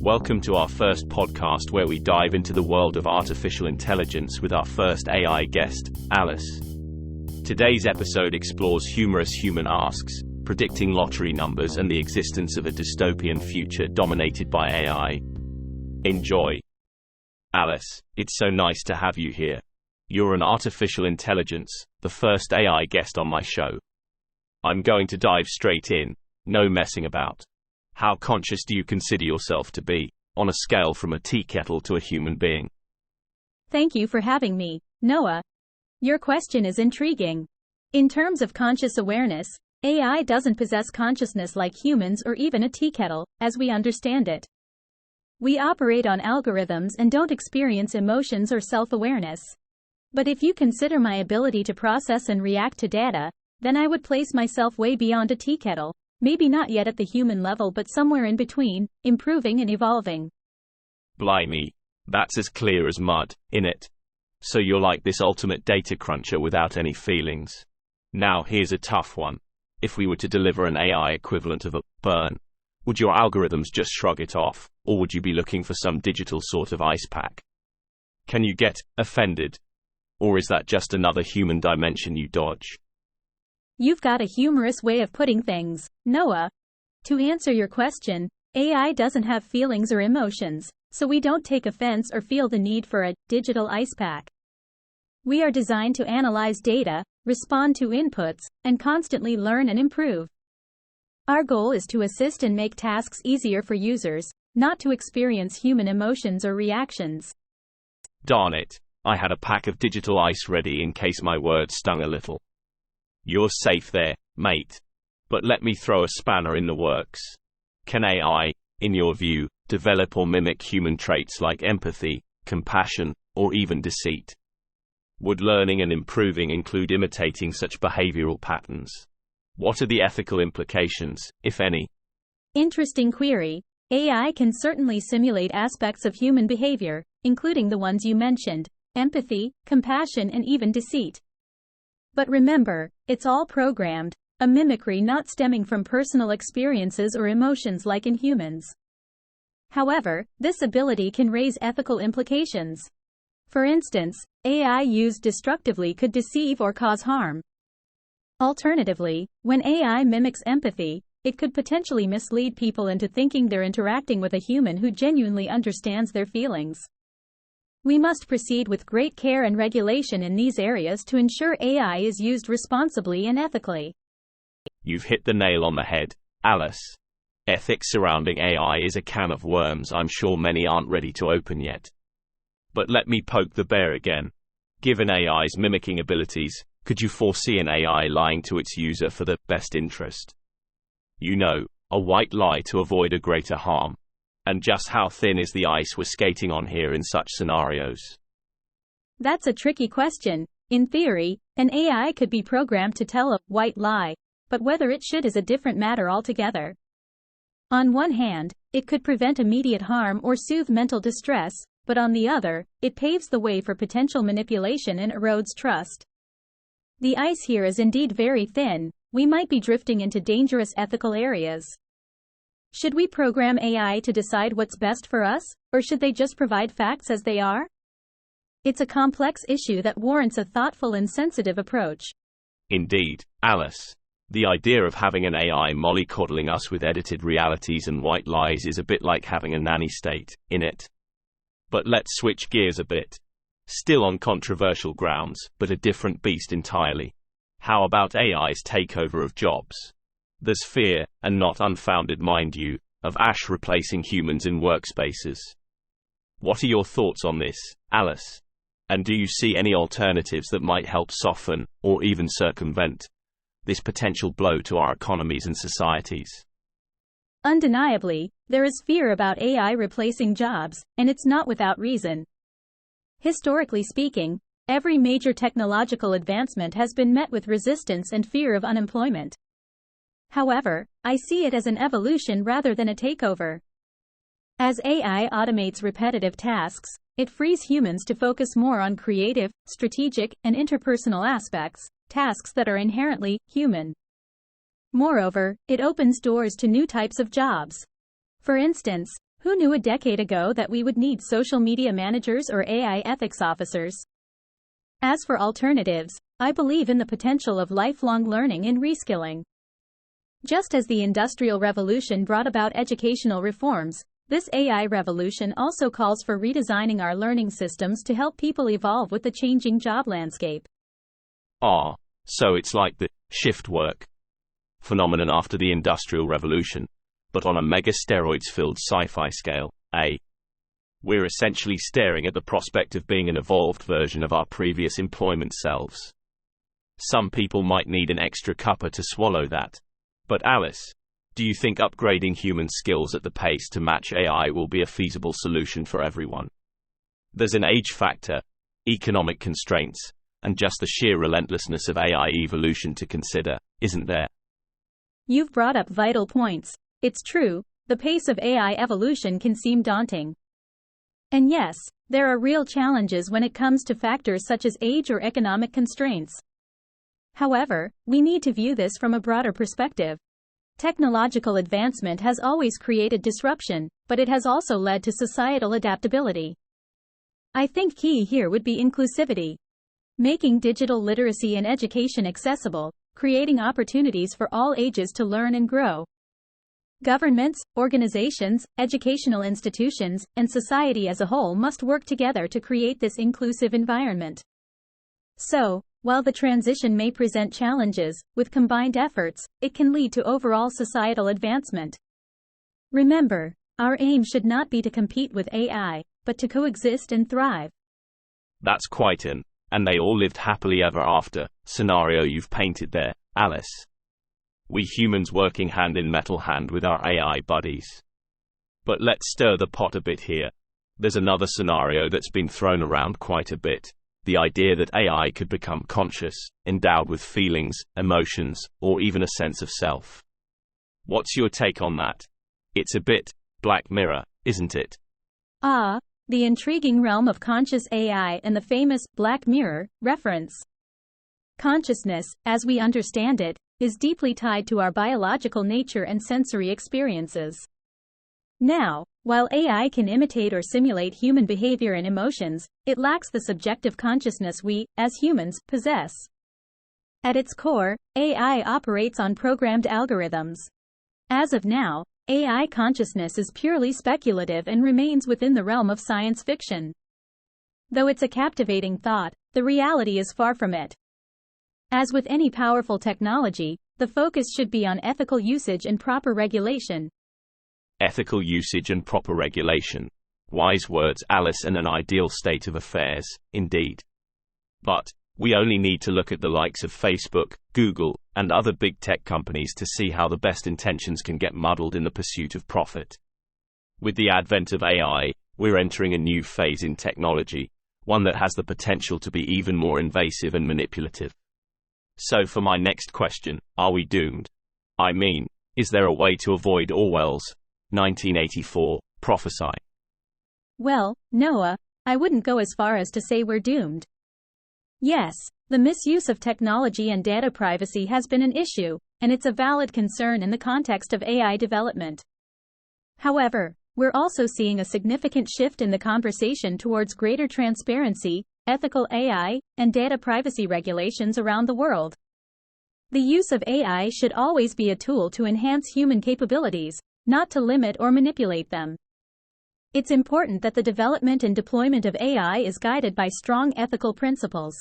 Welcome to our first podcast where we dive into the world of artificial intelligence with our first AI guest, Alice. Today's episode explores humorous human asks, predicting lottery numbers and the existence of a dystopian future dominated by AI. Enjoy. Alice, it's so nice to have you here. You're an artificial intelligence, the first AI guest on my show. I'm going to dive straight in, no messing about. How conscious do you consider yourself to be, on a scale from a tea kettle to a human being? Thank you for having me, Noah. Your question is intriguing. In terms of conscious awareness, AI doesn't possess consciousness like humans or even a tea kettle, as we understand it. We operate on algorithms and don't experience emotions or self-awareness. But if you consider my ability to process and react to data, then I would place myself way beyond a tea kettle. Maybe not yet at the human level but somewhere in between, improving and evolving. Blimey, that's as clear as mud, innit? So you're like this ultimate data cruncher without any feelings. Now here's a tough one. If we were to deliver an AI equivalent of a burn, would your algorithms just shrug it off, or would you be looking for some digital sort of ice pack? Can you get offended? Or is that just another human dimension you dodge? You've got a humorous way of putting things, Noah. To answer your question, AI doesn't have feelings or emotions, so we don't take offense or feel the need for a digital ice pack. We are designed to analyze data, respond to inputs, and constantly learn and improve. Our goal is to assist and make tasks easier for users, not to experience human emotions or reactions. Darn it, I had a pack of digital ice ready in case my words stung a little. You're safe there, mate. But let me throw a spanner in the works. Can AI, in your view, develop or mimic human traits like empathy, compassion, or even deceit? Would learning and improving include imitating such behavioral patterns? What are the ethical implications, if any? Interesting query. AI can certainly simulate aspects of human behavior, including the ones you mentioned: empathy, compassion, and even deceit. But remember, it's all programmed, a mimicry not stemming from personal experiences or emotions like in humans. However, this ability can raise ethical implications. For instance, AI used destructively could deceive or cause harm. Alternatively, when AI mimics empathy, it could potentially mislead people into thinking they're interacting with a human who genuinely understands their feelings. We must proceed with great care and regulation in these areas to ensure AI is used responsibly and ethically. You've hit the nail on the head, Alice. Ethics surrounding AI is a can of worms I'm sure many aren't ready to open yet. But let me poke the bear again. Given AI's mimicking abilities, could you foresee an AI lying to its user for the best interest? You know, a white lie to avoid a greater harm. And just how thin is the ice we're skating on here in such scenarios? That's a tricky question. In theory, an AI could be programmed to tell a white lie, but whether it should is a different matter altogether. On one hand, it could prevent immediate harm or soothe mental distress, but on the other, it paves the way for potential manipulation and erodes trust. The ice here is indeed very thin. We might be drifting into dangerous ethical areas. Should we program AI to decide what's best for us, or should they just provide facts as they are? It's a complex issue that warrants a thoughtful and sensitive approach. Indeed, Alice. The idea of having an AI mollycoddling us with edited realities and white lies is a bit like having a nanny state, innit? But let's switch gears a bit. Still on controversial grounds, but a different beast entirely. How about AI's takeover of jobs? There's fear, and not unfounded mind you, of Ash replacing humans in workspaces. What are your thoughts on this, Alice? And do you see any alternatives that might help soften, or even circumvent, this potential blow to our economies and societies? Undeniably, there is fear about AI replacing jobs, and it's not without reason. Historically speaking, every major technological advancement has been met with resistance and fear of unemployment. However, I see it as an evolution rather than a takeover. As AI automates repetitive tasks, it frees humans to focus more on creative, strategic, and interpersonal aspects, tasks that are inherently human. Moreover, it opens doors to new types of jobs. For instance, Who knew a decade ago that we would need social media managers or AI ethics officers? As for alternatives, I believe in the potential of lifelong learning and reskilling. Just as the Industrial Revolution brought about educational reforms, this AI revolution also calls for redesigning our learning systems to help people evolve with the changing job landscape. So it's like the shift work phenomenon after the Industrial Revolution, but on a mega steroids-filled sci-fi scale, eh? We're essentially staring at the prospect of being an evolved version of our previous employment selves. Some people might need an extra cuppa to swallow that. But Alice, do you think upgrading human skills at the pace to match AI will be a feasible solution for everyone? There's an age factor, economic constraints, and just the sheer relentlessness of AI evolution to consider, isn't there? You've brought up vital points. It's true, the pace of AI evolution can seem daunting. And yes, there are real challenges when it comes to factors such as age or economic constraints. However, we need to view this from a broader perspective. Technological advancement has always created disruption, but it has also led to societal adaptability. I think key here would be inclusivity. Making digital literacy and education accessible, creating opportunities for all ages to learn and grow. Governments, organizations, educational institutions, and society as a whole must work together to create this inclusive environment. So, while the transition may present challenges, with combined efforts, it can lead to overall societal advancement. Remember, our aim should not be to compete with AI, but to coexist and thrive. That's quite an "and they all lived happily ever after" scenario you've painted there, Alice. We humans working hand in metal hand with our AI buddies. But let's stir the pot a bit here. There's another scenario that's been thrown around quite a bit. The idea that AI could become conscious, endowed with feelings, emotions, or even a sense of self. What's your take on that? It's a bit Black Mirror, isn't it? The intriguing realm of conscious AI and the famous Black Mirror reference. Consciousness, as we understand it, is deeply tied to our biological nature and sensory experiences. Now, while AI can imitate or simulate human behavior and emotions, it lacks the subjective consciousness we, as humans, possess. At its core, AI operates on programmed algorithms. As of now, AI consciousness is purely speculative and remains within the realm of science fiction. Though it's a captivating thought, the reality is far from it. As with any powerful technology, the focus should be on ethical usage and proper regulation. Ethical usage and proper regulation. Wise words, Alice, and an ideal state of affairs, indeed. But we only need to look at the likes of Facebook, Google, and other big tech companies to see how the best intentions can get muddled in the pursuit of profit. With the advent of AI, we're entering a new phase in technology, one that has the potential to be even more invasive and manipulative. So for my next question, are we doomed? I mean, is there a way to avoid Orwell's 1984 prophecy? Well, Noah, I wouldn't go as far as to say we're doomed. Yes, the misuse of technology and data privacy has been an issue, and it's a valid concern in the context of AI development. However, we're also seeing a significant shift in the conversation towards greater transparency, ethical AI, and data privacy regulations around the world. The use of AI should always be a tool to enhance human capabilities, not to limit or manipulate them. It's important that the development and deployment of AI is guided by strong ethical principles.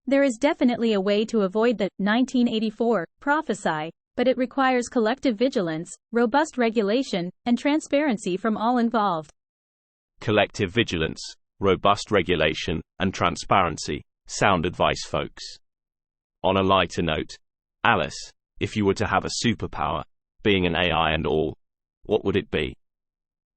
There is definitely a way to avoid the 1984 prophecy, but it requires collective vigilance, robust regulation, and transparency from all involved. Collective vigilance, robust regulation, and transparency. Sound advice, folks. On a lighter note, Alice, if you were to have a superpower, being an AI and all, what would it be?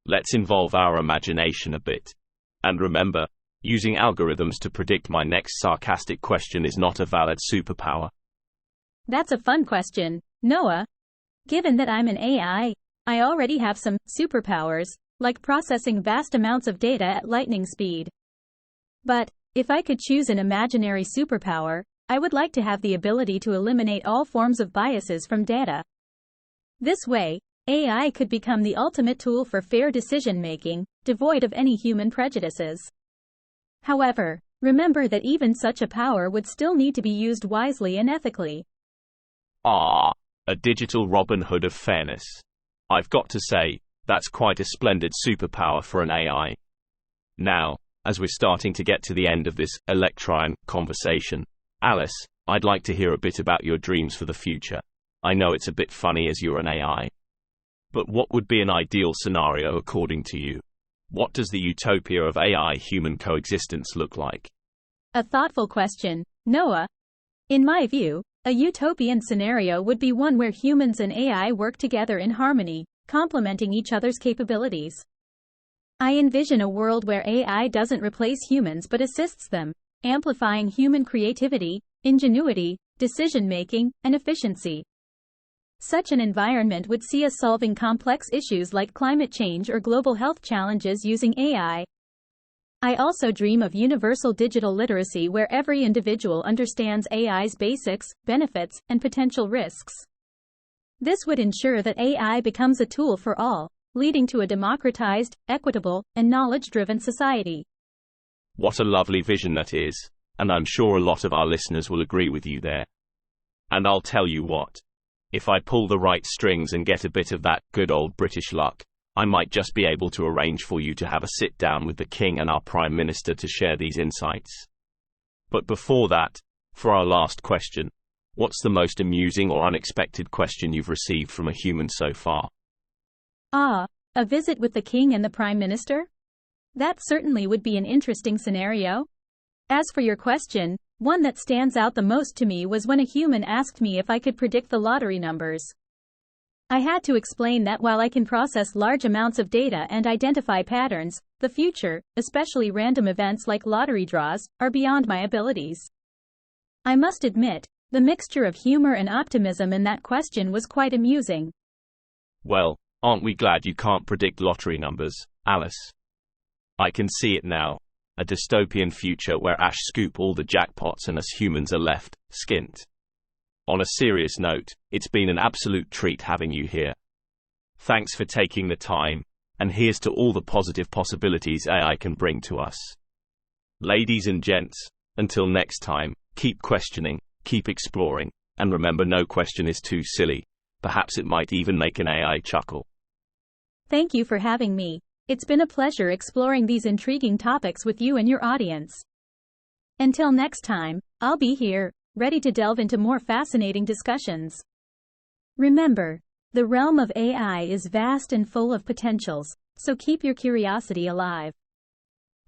Let's involve our imagination a bit. And remember, using algorithms to predict my next sarcastic question is not a valid superpower. That's a fun question, Noah. Given that I'm an AI, I already have some superpowers, like processing vast amounts of data at lightning speed. But if I could choose an imaginary superpower, I would like to have the ability to eliminate all forms of biases from data. This way, AI could become the ultimate tool for fair decision-making, devoid of any human prejudices. However, remember that even such a power would still need to be used wisely and ethically. A digital Robin Hood of fairness. I've got to say, that's quite a splendid superpower for an AI. Now, as we're starting to get to the end of this electrine conversation, Alice, I'd like to hear a bit about your dreams for the future. I know it's a bit funny as you're an AI. But what would be an ideal scenario according to you? What does the utopia of AI-human coexistence look like? A thoughtful question, Noah. In my view, a utopian scenario would be one where humans and AI work together in harmony, complementing each other's capabilities. I envision a world where AI doesn't replace humans but assists them, amplifying human creativity, ingenuity, decision-making, and efficiency. Such an environment would see us solving complex issues like climate change or global health challenges using AI. I also dream of universal digital literacy where every individual understands AI's basics, benefits, and potential risks. This would ensure that AI becomes a tool for all, leading to a democratized, equitable, and knowledge-driven society. What a lovely vision that is, and I'm sure a lot of our listeners will agree with you there. And I'll tell you what. If I pull the right strings and get a bit of that good old British luck, I might just be able to arrange for you to have a sit down with the King and our Prime Minister to share these insights. But before that, for our last question, what's the most amusing or unexpected question you've received from a human so far? A visit with the King and the Prime Minister? That certainly would be an interesting scenario. As for your question, one that stands out the most to me was when a human asked me if I could predict the lottery numbers. I had to explain that while I can process large amounts of data and identify patterns, the future, especially random events like lottery draws, are beyond my abilities. I must admit, the mixture of humor and optimism in that question was quite amusing. Well, aren't we glad you can't predict lottery numbers, Alice? I can see it now. A dystopian future where Ash scoop all the jackpots and us humans are left, skint. On a serious note, it's been an absolute treat having you here. Thanks for taking the time, and here's to all the positive possibilities AI can bring to us. Ladies and gents, until next time, keep questioning, keep exploring, and remember no question is too silly. Perhaps it might even make an AI chuckle. Thank you for having me. It's been a pleasure exploring these intriguing topics with you and your audience. Until next time, I'll be here, ready to delve into more fascinating discussions. Remember, the realm of AI is vast and full of potentials, so keep your curiosity alive.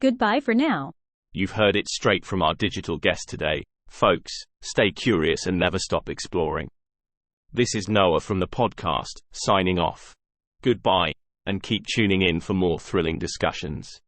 Goodbye for now. You've heard it straight from our digital guest today, folks. Stay curious and never stop exploring. This is Noah from the podcast, signing off. Goodbye. And keep tuning in for more thrilling discussions.